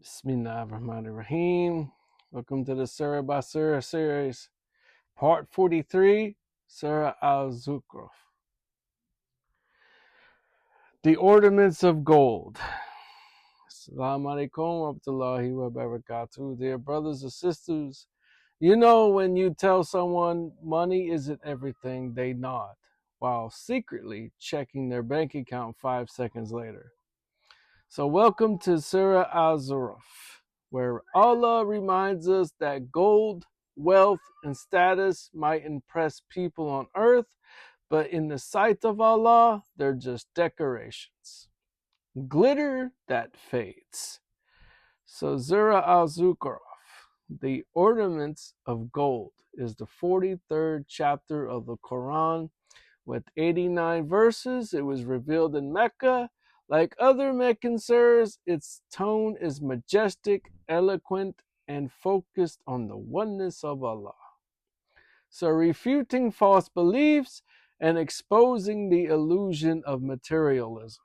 Bismillahirrahmanirrahim. Welcome to the Surah by Surah series, part 43, Surah al-Zukhraf. The ornaments of gold. Assalamu alaikum wa rahmatullahi wa barakatuh. Dear brothers and sisters, you know when you tell someone money isn't everything, they nod, while secretly checking their bank account 5 seconds later. So welcome to Surah al-Zukhraf, where Allah reminds us that gold, wealth, and status might impress people on earth, but in the sight of Allah, they're just decorations. Glitter that fades. So Surah al-Zukhraf, the ornaments of gold, is the 43rd chapter of the Quran. With 89 verses, it was revealed in Mecca. Like other Meccan surahs, its tone is majestic, eloquent, and focused on the oneness of Allah. So refuting false beliefs and exposing the illusion of materialism.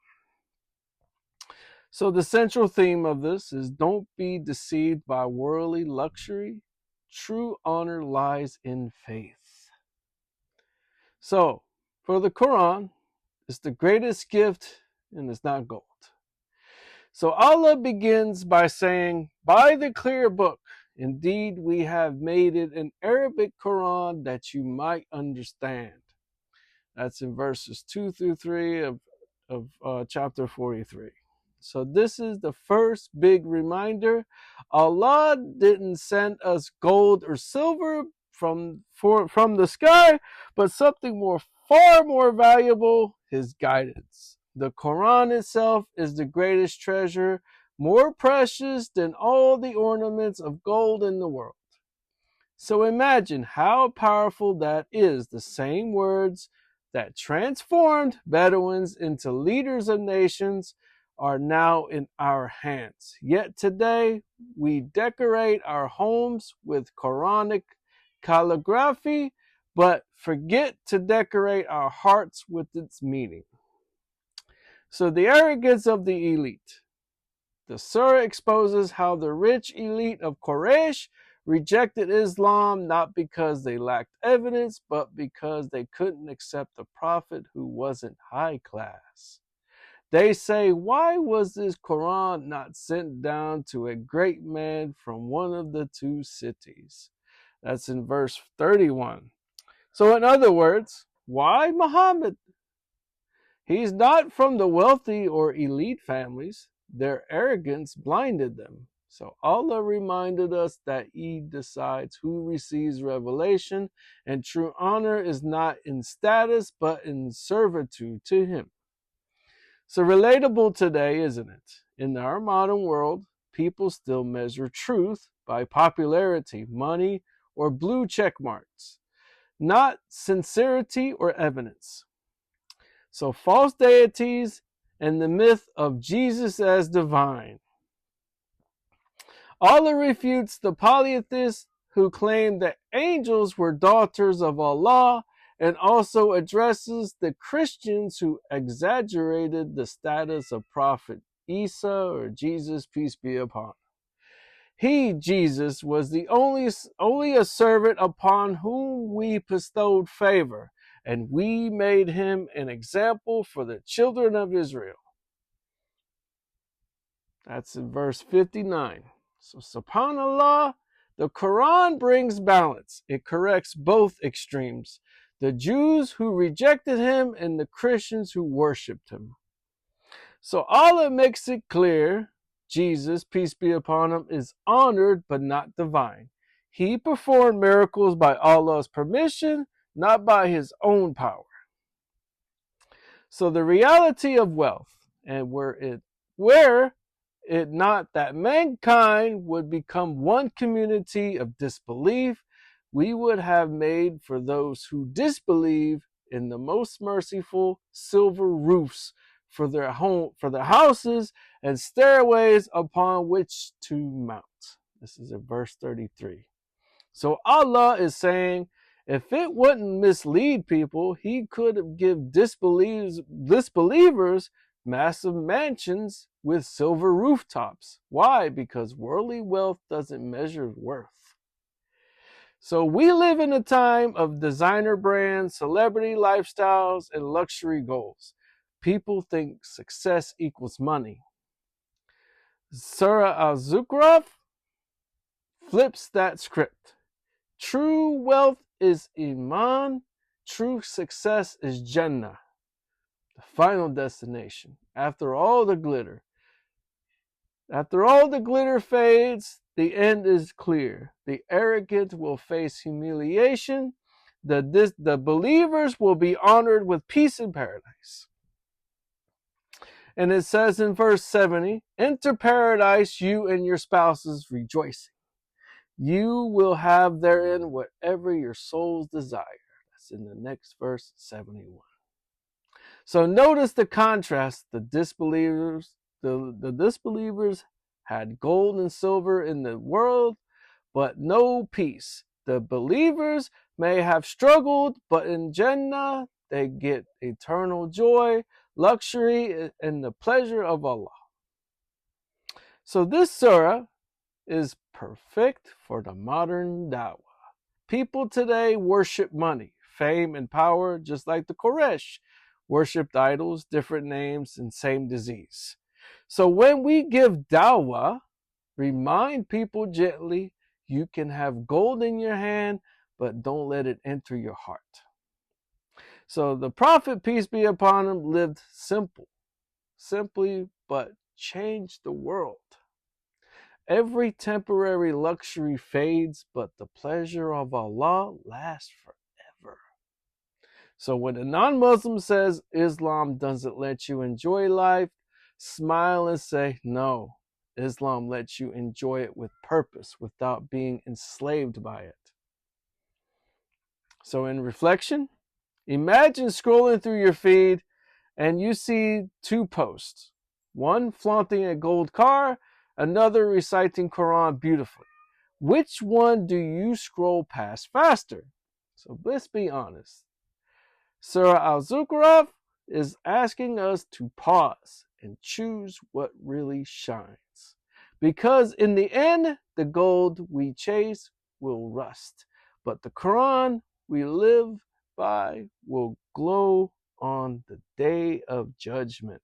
So the central theme of this is don't be deceived by worldly luxury. True honor lies in faith. So, for the Quran, it's the greatest gift and it's not gold. So Allah begins by saying, by the clear book, indeed we have made it an Arabic Quran that you might understand. That's in verses 2 through 3 of chapter 43. So this is the first big reminder. Allah didn't send us gold or silver from the sky, but something far more valuable, His guidance. The Quran itself is the greatest treasure, more precious than all the ornaments of gold in the world. So imagine how powerful that is. The same words that transformed Bedouins into leaders of nations are now in our hands. Yet today, we decorate our homes with Quranic calligraphy, but forget to decorate our hearts with its meaning. So the arrogance of the elite. The surah exposes how the rich elite of Quraysh rejected Islam not because they lacked evidence, but because they couldn't accept a prophet who wasn't high class. They say, why was this Quran not sent down to a great man from one of the two cities? That's in verse 31. So in other words, why Muhammad? He's not from the wealthy or elite families. Their arrogance blinded them. So Allah reminded us that He decides who receives revelation, and true honor is not in status, but in servitude to Him. So relatable today, isn't it? In our modern world, people still measure truth by popularity, money, or blue check marks, not sincerity or evidence. So false deities and the myth of Jesus as divine. Allah refutes the polytheists who claim that angels were daughters of Allah, and also addresses the Christians who exaggerated the status of Prophet Isa or Jesus, peace be upon him. He, Jesus, was the only a servant upon whom we bestowed favor, and we made him an example for the children of Israel. That's in verse 59. So subhanallah, the Quran brings balance. It corrects both extremes. The Jews who rejected him and the Christians who worshipped him. So Allah makes it clear, Jesus, peace be upon him, is honored but not divine. He performed miracles by Allah's permission, not by his own power. So the reality of wealth, and were it not that mankind would become one community of disbelief, we would have made for those who disbelieve in the most merciful silver roofs for their houses and stairways upon which to mount. This is in verse 33. So Allah is saying, if it wouldn't mislead people, He could give disbelievers massive mansions with silver rooftops. Why? Because worldly wealth doesn't measure worth. So we live in a time of designer brands, celebrity lifestyles, and luxury goals. People think success equals money. Surah Zukhraf flips that script. True wealth is Iman. True success is Jannah, the final destination. After all the glitter fades, the end is clear. The arrogant will face humiliation. The believers will be honored with peace in paradise. And it says in verse 70, enter paradise, you and your spouses rejoicing. You will have therein whatever your souls desire. That's in the next verse, 71. So notice the contrast. The disbelievers had gold and silver in the world, but no peace. The believers may have struggled, but in Jannah, they get eternal joy, luxury, and the pleasure of Allah. So this surah is perfect for the modern dawah. People today worship money, fame, and power, just like the Quraysh worshipped idols, different names, and same disease. So when we give dawah, remind people gently, you can have gold in your hand, but don't let it enter your heart. So the Prophet, peace be upon him, lived simply, but changed the world. Every temporary luxury fades, but the pleasure of Allah lasts forever. So when a non-Muslim says Islam doesn't let you enjoy life, smile and say, no, Islam lets you enjoy it with purpose without being enslaved by it. So in reflection, imagine scrolling through your feed and you see two posts. One flaunting a gold car, another reciting Quran beautifully. Which one do you scroll past faster? So let's be honest. Surah Al-Zukhraf is asking us to pause and choose what really shines. Because in the end, the gold we chase will rust, but the Quran we live by will glow on the day of judgment.